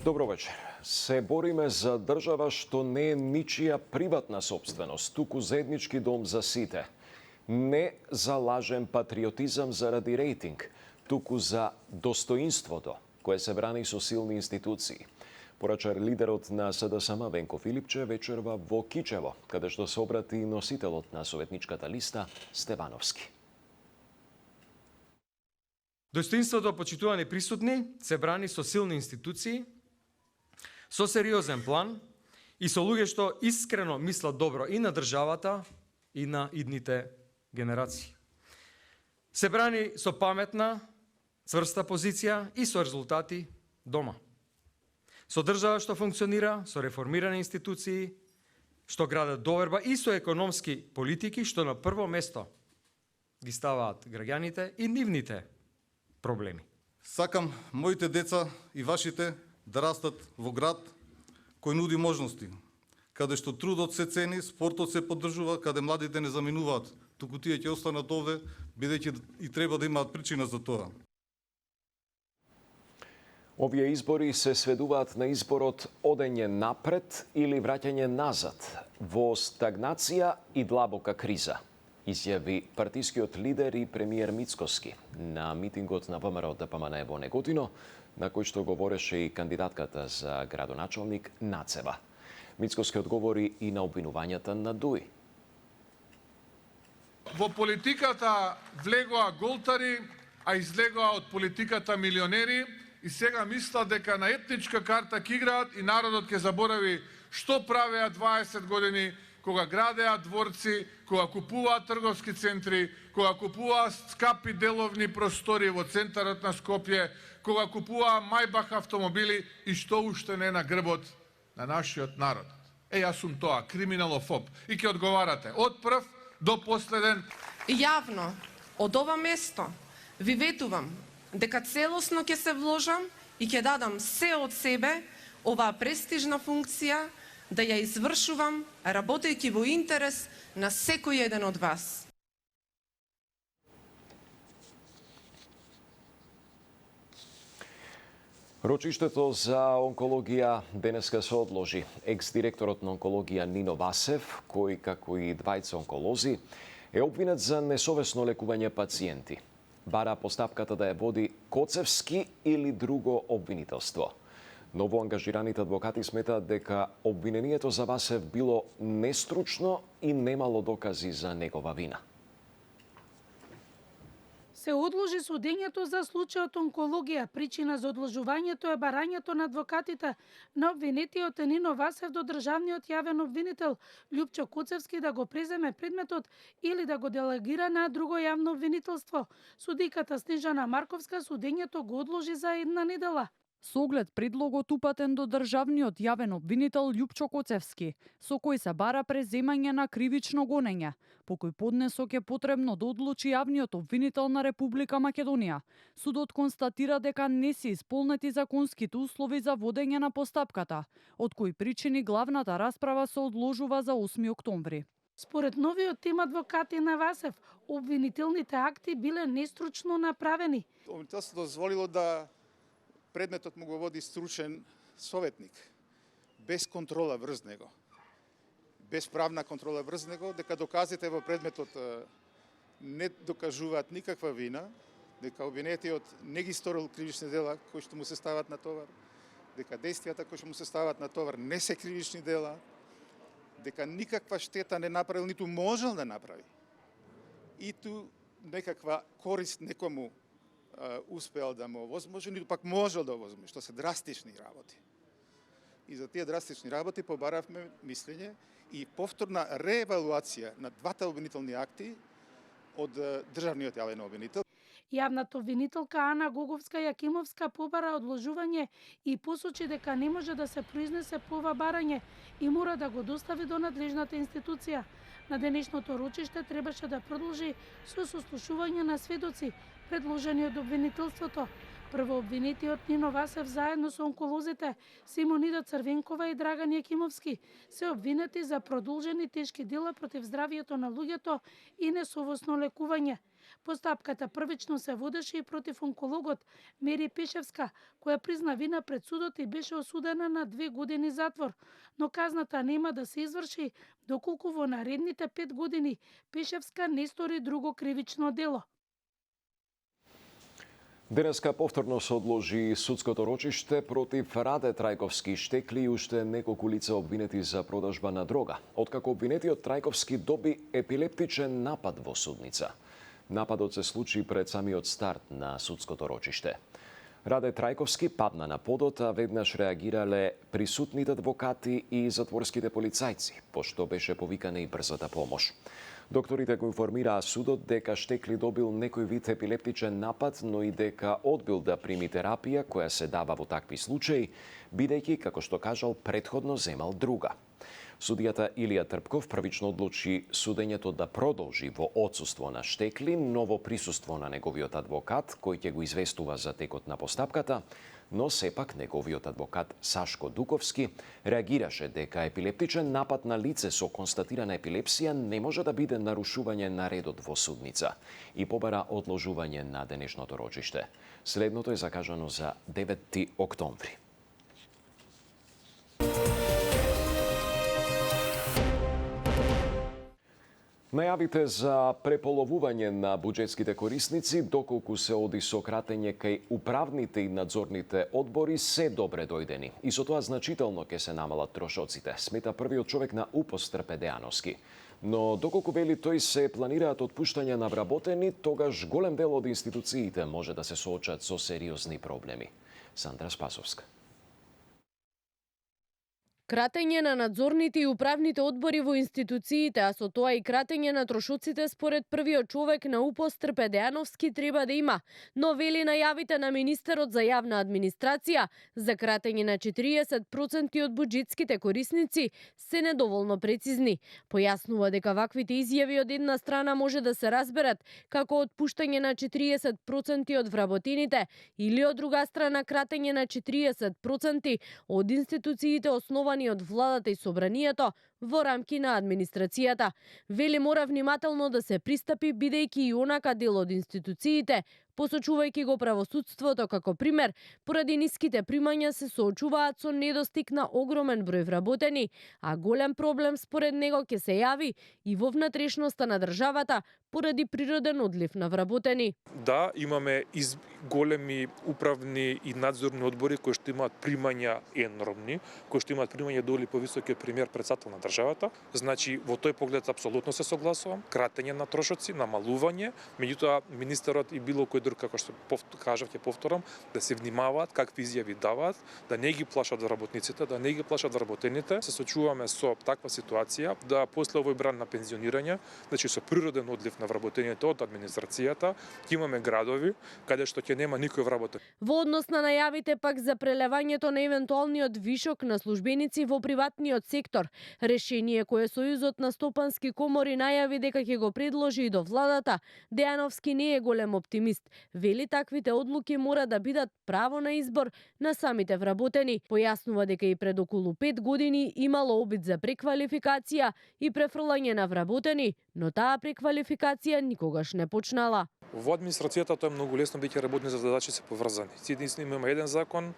Добро вечер. Се бориме за држава што не е ничија приватна собственост, туку заеднички дом за сите. Не за лажен патриотизам заради рейтинг, туку за достоинството, кое се брани со силни институции. Порача лидерот на СДСМ Венко Филипче вечерва во Кичево, каде што се обрати носителот на советничката листа Стевановски. Достоинството почитувани присутни се брани со силни институции, со сериозен план и со луѓе што искрено мислат добро и на државата и на идните генерации. Се брани со паметна, цврста позиција и со резултати дома. Со држава што функционира, со реформирани институции, што градат доверба и со економски политики што на прво место ги ставаат граѓаните и нивните проблеми. Сакам моите деца и вашите да растат во град кој нуди можности, каде што трудот се цени, спортот се поддржува, каде младите не заминуваат, туку тие ќе останат овде, бидејќи и треба да имаат причина за тоа. Овие избори се сведуваат на изборот одење напред или враќање назад во стагнација и длабока криза, изјави партискиот лидер и премиер Мицкоски на митингот на ВМРО ДПМН во Неготино, на кој што говореше и кандидатката за градоначалник Нацева. Мицкоски одговори и на обвинувањата на ДУИ. Во политиката влегоа голтари, а излегоа од политиката милионери и сега мислат дека на етничка карта ќе играат и народот ќе заборави што правеа 20 години кога градеа дворци, кога купуваа трговски центри, кога купуваа скапи деловни простори во центарот на Скопје, кога купуваа Мајбах автомобили и што уште не на грбот на нашиот народ. Јас сум тоа, криминалофоб. И ќе одговарате од прв до последен. Јавно, од ова место, ви ветувам дека целосно ќе се вложам и ќе дадам се од себе оваа престижна функција да ја извршувам, работејќи во интерес на секој еден од вас. Рочиштето за онкологија денеска се одложи. Екс-директорот на онкологија Нино Васев, кој како и двајца онколози, е обвинет за несовесно лекување пациенти. Бара постапката да ја води Коцевски или друго обвинителство. Новоангажираните адвокати сметаат дека обвинението за Васев било нестручно и немало докази за негова вина. Се одложи судењето за случајот онкологија. Причина за одложувањето е барањето на адвокатите на обвинетиот Нино Васев до државниот јавен обвинител Љупчо Коцевски да го преземе предметот или да го делегира на друго јавно обвинителство. Судиката Снежана Марковска судењето го одложи за една недела. Со оглед предлогот упатен до државниот јавен обвинител Љупчо Коцевски, со кој се бара преземање на кривично гонење, по кој поднесок е потребно да одлучи јавниот обвинител на Република Македонија. Судот констатира дека не се исполнети законските услови за водење на постапката, од кои причини главната расправа се одложува за 8 октомври. Според новиот тим адвокати на Васев, обвинителните акти биле нестручно направени. Обвинителството дозволило да предметот му го води стручен советник, без контрола врз него, без правна контрола врз него, дека доказите во предметот не докажуваат никаква вина, дека обвинетиот не ги сторил кривични дела кои што му се стават на товар, дека действијата кои што му се стават на товар не се кривични дела, дека никаква штета не направил, ниту можел да направи, и ту некаква корист некому успеал да му овозможи, ниту пак можел да овозможи, што се драстични работи. И за тие драстични работи побаравме мислење и повторна реевалуација на двата обвинителни акти од државниот јавен обвинител. Јавната обвинителка Ана Гоговска Јакимовска побара одложување и посочи дека не може да се произнесе по ова барање и мора да го достави до надлежната институција. На денешното рочиште требаше да продолжи со сослушување на сведоци, предложени од обвинителството, Првообвинетиот Нино Васев заедно со онколозите Симонида Црвенкова и Драган Јакимовски се обвинети за продолжени тешки дела против здравието на луѓето и несовесно лекување. Постапката првично се водеше и против онкологот Мери Пешевска, која призна вина пред судот и беше осудена на 2 години затвор, но казната нема да се изврши доколку во наредните 5 години Пешевска не стори друго кривично дело. Денеска повторно се одложи судското рочиште против Раде Трајковски Штекли и уште неколку лица обвинети за продажба на дрога, откако обвинетиот Трајковски доби епилептичен напад во судница. Нападот се случи пред самиот старт на судското рочиште. Раде Трајковски падна на подот, а веднаш реагирале присутните адвокати и затворските полицајци, пошто беше повикана и брзата помош. Докторите го информираа судот дека Штекли добил некој вид епилептичен напад, но и дека одбил да прими терапија која се дава во такви случаи, бидејќи, како што кажал, претходно земал друга. Судијата Илија Трпков првично одлучи судењето да продолжи во отсуство на Штекли, но во присуство на неговиот адвокат, кој ќе го известува за текот на постапката, но сепак неговиот адвокат Сашко Дуковски реагираше дека епилептичен напад на лице со констатирана епилепсија не може да биде нарушување на редот во судница и побара одложување на денешното рочиште. Следното е закажано за 9 октомври. Најавите за преполовување на буџетските корисници, доколку се оди со кратење кај управните и надзорните одбори, се добре дојдени. И со тоа значително ќе се намалат трошоците, смета првиот човек на УПОС Трпе Дејановски. Но доколку вели тој се планираат отпуштање на вработени, тогаш голем дел од институциите може да се соочат со сериозни проблеми. Сандра Спасовска. Кратење на надзорните и управните одбори во институциите, а со тоа и кратење на трошоците според првиот човек на УПОС Трпе Дејановски треба да има, но вели најавите на министерот за јавна администрација за кратење на 40% од буџетските корисници се недоволно прецизни. Појаснува дека ваквите изјави од една страна може да се разберат како отпуштање на 40% од вработените или од друга страна кратење на 40% од институциите основани од владата и собранието во рамки на администрацијата. Вели мора внимателно да се пристапи бидејќи и онака дел од институциите, посочувајќи го правосудството како пример, поради ниските примања се соочуваат со недостиг на огромен број вработени, а голем проблем според него ќе се јави и во внатрешноста на државата поради природен одлив на вработени. Да, имаме големи управни и надзорни одбори кои што имаат примања енормни, кои што имаат примања доли повисоки од премиер председател на државата. Значи, во тој поглед апсолутно се согласувам. Кратење на трошоци, намалување, меѓутоа министерот и било кој друг, како што кажав, ќе повторам, да се внимаваат какви изјави даваат, да не ги плашат вработниците, да не ги плашат вработените. Се сочуваме со таква ситуација, да после овој бран на пензионирање, значи со природен одлив на вработените од администрацијата, ќе имаме градови каде што ќе нема никој вработен. Во однос на најавите пак за прелевањето на евентуалниот вишок на службеници во приватниот сектор, решение кое Сојузот на стопански комори најави дека ќе го предложи и до владата, Дејановски не е голем оптимист. Вели таквите одлуки мора да бидат право на избор на самите вработени. Појаснува дека и пред околу 5 години имало обид за преквалификација и префрлање на вработени, но таа преквалификација никогаш не почнала. Во администрацијата тоа е многу лесно бидејќи работни задачи се поврзани. Единствено има еден закон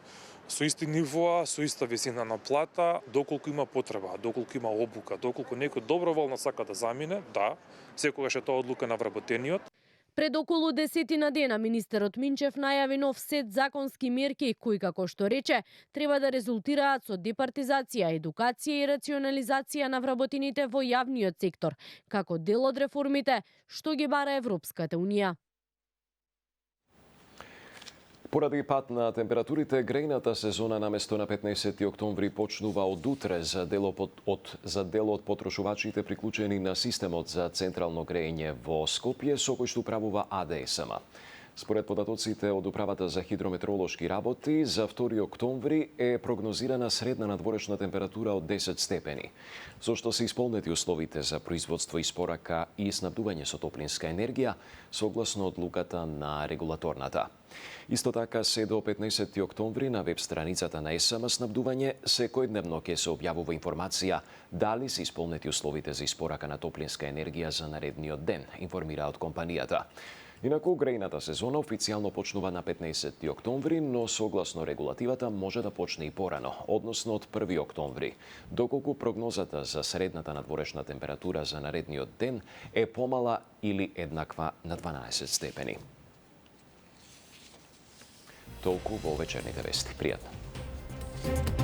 со исти нивоа, со иста висина на плата, доколку има потреба, доколку има обука, доколку некој доброволно сака да замине, да, секогаш е тоа одлука на вработениот. Пред околу 10 дена министерот Минчев најави нов сет законски мерки кои, како што рече, треба да резултираат со департизација, едукација и рационализација на вработените во јавниот сектор, како дел од реформите што ги бара Европската унија. Поради пат на температурите, грејната сезона наместо на 15 октомври почнува од утре за дел од потрошувачите приклучени на системот за централно грејење во Скопје, со кој што управува АДСМ. Според податоците од Управата за хидрометеоролошки работи, за 2 октомври е прогнозирана средна надворешна температура од 10 степени, со што се исполнети условите за производство, испорака и снабдување со топлинска енергија, согласно одлуката на регулаторната. Исто така, се до 15 октомври на веб страницата на ЕСМ снабдување секојдневно ќе се објавува информација дали се исполнети условите за испорака на топлинска енергија за наредниот ден, информира од компанијата. Инаку, грејната сезона официјално почнува на 15 октомври, но согласно регулативата може да почне и порано, односно од 1 октомври, доколку прогнозата за средната надворешна температура за наредниот ден е помала или еднаква на 12 степени. Толку во вечерните вести. Пријатно.